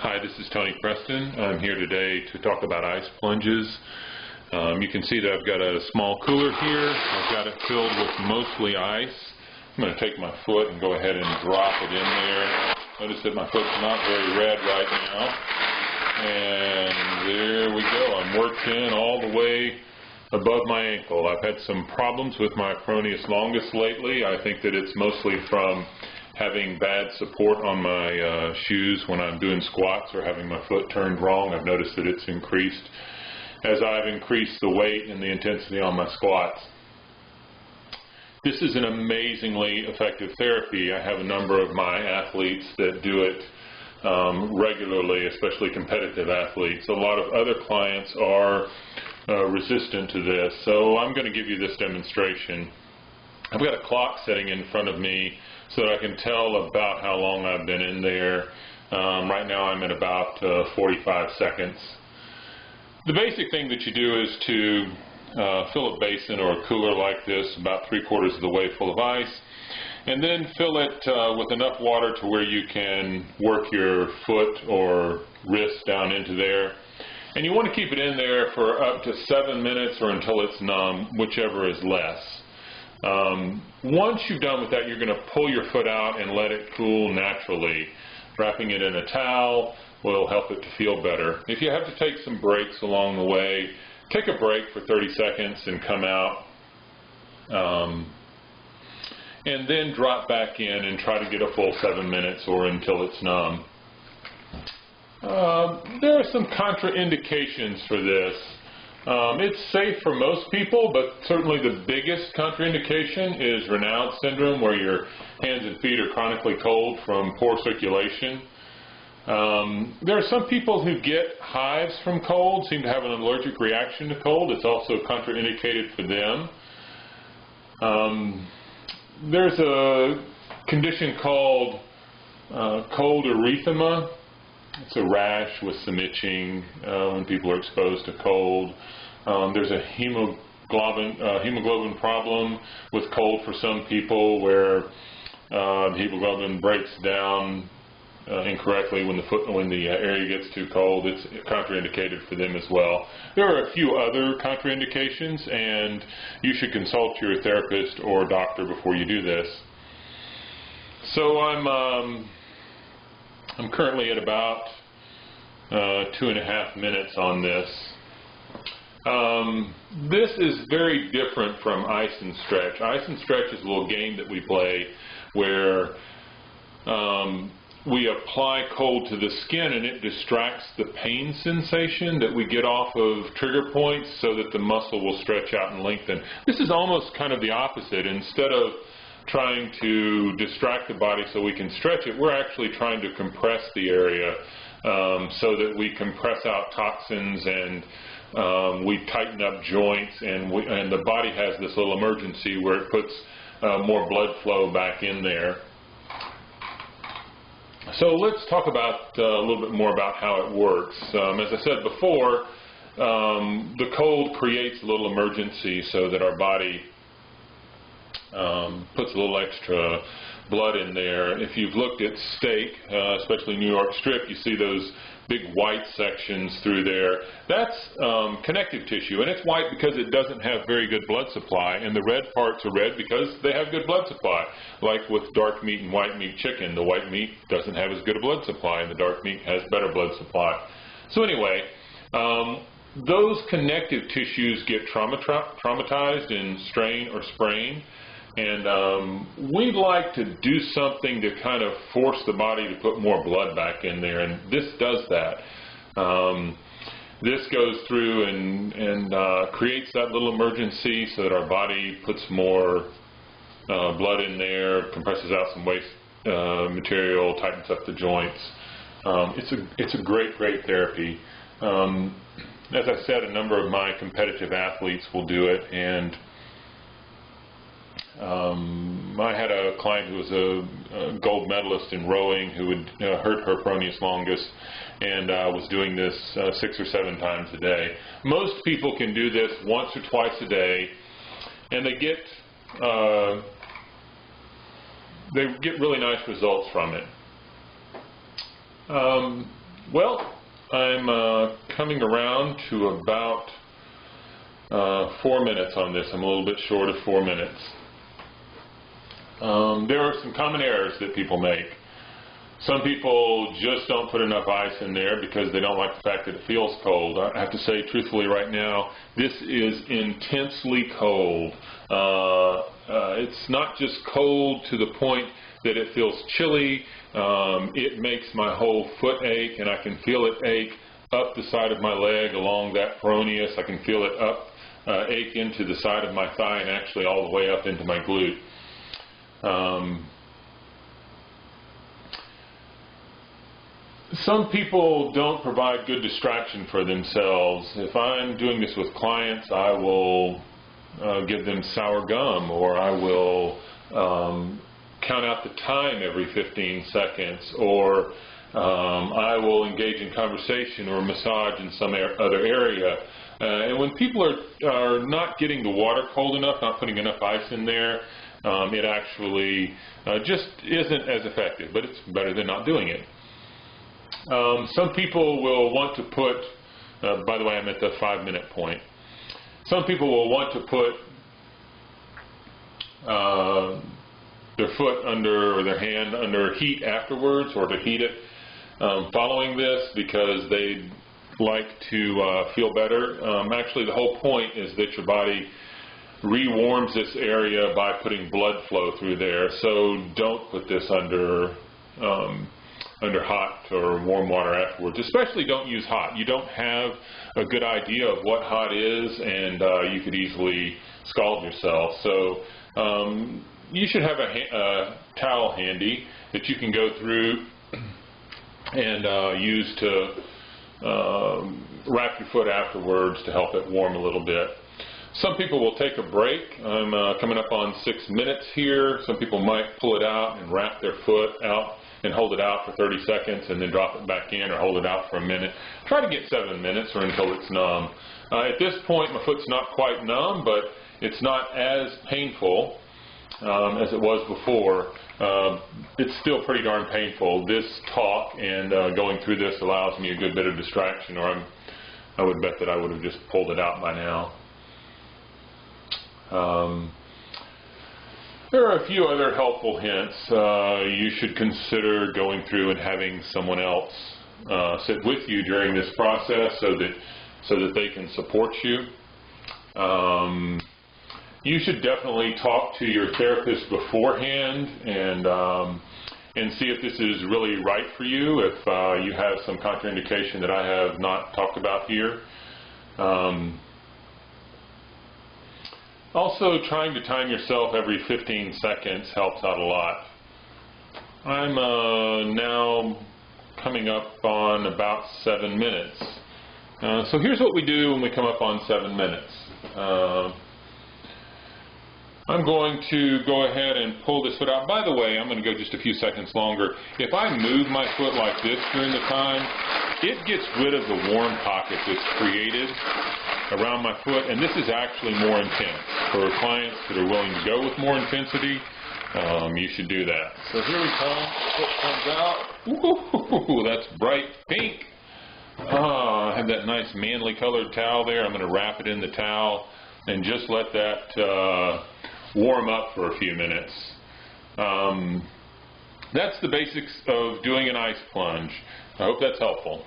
Hi, this is Tony Preston. I'm here today to talk about ice plunges. You can see that I've got a small cooler here. I've got it filled with mostly ice. I'm going to take my foot and go ahead and drop it in there. Notice that my foot's not very red right now. And there we go. I'm worked in all the way above my ankle. I've had some problems with my peroneus longus lately. I think that it's mostly from having bad support on my shoes when I'm doing squats or having my foot turned wrong. I've noticed that it's increased as I've increased the weight and the intensity on my squats. This is an amazingly effective therapy. I have a number of my athletes that do it regularly, especially competitive athletes. A lot of other clients are resistant to this, so I'm going to give you this demonstration. I've got a clock setting in front of me so that I can tell about how long I've been in there. Right now I'm at about 45 seconds. The basic thing that you do is to fill a basin or a cooler like this, about 3/4 of the way full of ice, and then fill it with enough water to where you can work your foot or wrist down into there. And you want to keep it in there for up to 7 minutes or until it's numb, whichever is less. Once you've done with that, you're going to pull your foot out and let it cool naturally. Wrapping it in a towel will help it to feel better. If you have to take some breaks along the way, take a break for 30 seconds and come out. And then drop back in and try to get a full 7 minutes or until it's numb. There are some contraindications for this. It's safe for most people, but certainly the biggest contraindication is Raynaud's syndrome, where your hands and feet are chronically cold from poor circulation. There are some people who get hives from cold, seem to have an allergic reaction to cold. It's also contraindicated for them. There's a condition called cold erythema. It's a rash with some itching when people are exposed to cold. There's a hemoglobin problem with cold for some people, where the hemoglobin breaks down incorrectly when the area gets too cold. It's contraindicated for them as well. There are a few other contraindications, and you should consult your therapist or doctor before you do this. So I'm currently at about 2.5 minutes on this. This is very different from ice and stretch. Ice and stretch is a little game that we play where we apply cold to the skin and it distracts the pain sensation that we get off of trigger points so that the muscle will stretch out and lengthen. This is almost kind of the opposite. Instead of trying to distract the body so we can stretch it, we're actually trying to compress the area so that we compress out toxins and we tighten up joints, and the body has this little emergency where it puts more blood flow back in there. So let's talk about a little bit more about how it works. As I said before, the cold creates a little emergency so that our body puts a little extra blood in there. If you've looked at steak, especially New York strip, you see those big white sections through there. That's connective tissue, and it's white because it doesn't have very good blood supply, and the red parts are red because they have good blood supply. Like with dark meat and white meat chicken, the white meat doesn't have as good a blood supply, and the dark meat has better blood supply. So anyway, those connective tissues get traumatized and strain or sprain. And we'd like to do something to kind of force the body to put more blood back in there, and this does that. This goes through and creates that little emergency so that our body puts more blood in there, compresses out some waste material, tightens up the joints. It's a great therapy. As I said, a number of my competitive athletes will do it, and I had a client who was a gold medalist in rowing who would hurt her peroneus longus, and was doing this 6 or 7 times a day. Most people can do this once or twice a day, and they get really nice results from it. Well, I'm coming around to about 4 minutes on this. I'm a little bit short of 4 minutes. There are some common errors that people make. Some people just don't put enough ice in there because they don't like the fact that it feels cold. I have to say truthfully right now, this is intensely cold. It's not just cold to the point that it feels chilly. It makes my whole foot ache, and I can feel it ache up the side of my leg along that peroneus. I can feel it up, ache into the side of my thigh and actually all the way up into my glute. Some people don't provide good distraction for themselves. If I'm doing this with clients, I will give them sour gum, or I will count out the time every 15 seconds, or I will engage in conversation or massage in some other area. And when people are not getting the water cold enough, not putting enough ice in there, it actually just isn't as effective, but it's better than not doing it. Some people will want to put, by the way, I'm at the 5-minute point. Some people will want to put their foot under, or their hand under heat afterwards, or to heat it following this, because they like to feel better. Actually, the whole point is that your body re-warms this area by putting blood flow through there. So don't put this under hot or warm water afterwards. Especially don't use hot. You don't have a good idea of what hot is, and you could easily scald yourself. So you should have a towel handy that you can go through and use to wrap your foot afterwards to help it warm a little bit. Some people will take a break. I'm coming up on 6 minutes here. Some people might pull it out and wrap their foot out and hold it out for 30 seconds and then drop it back in, or hold it out for a minute. Try to get 7 minutes or until it's numb. At this point, my foot's not quite numb, but it's not as painful as it was before. It's still pretty darn painful. This talk and going through this allows me a good bit of distraction, or I would bet that I would have just pulled it out by now. There are a few other helpful hints. You should consider going through and having someone else sit with you during this process so that they can support you. You should definitely talk to your therapist beforehand and see if this is really right for you, if you have some contraindication that I have not talked about here. Also, trying to time yourself every 15 seconds helps out a lot. I'm now coming up on about 7 minutes. So here's what we do when we come up on 7 minutes. I'm going to go ahead and pull this foot out. By the way, I'm going to go just a few seconds longer. If I move my foot like this during the time, it gets rid of the warm pocket that's created around my foot, and this is actually more intense. For clients that are willing to go with more intensity, you should do that. So here we come. Foot comes out. Ooh, that's bright pink. I have that nice manly colored towel there. I'm going to wrap it in the towel and just let that warm up for a few minutes. That's the basics of doing an ice plunge. I hope that's helpful.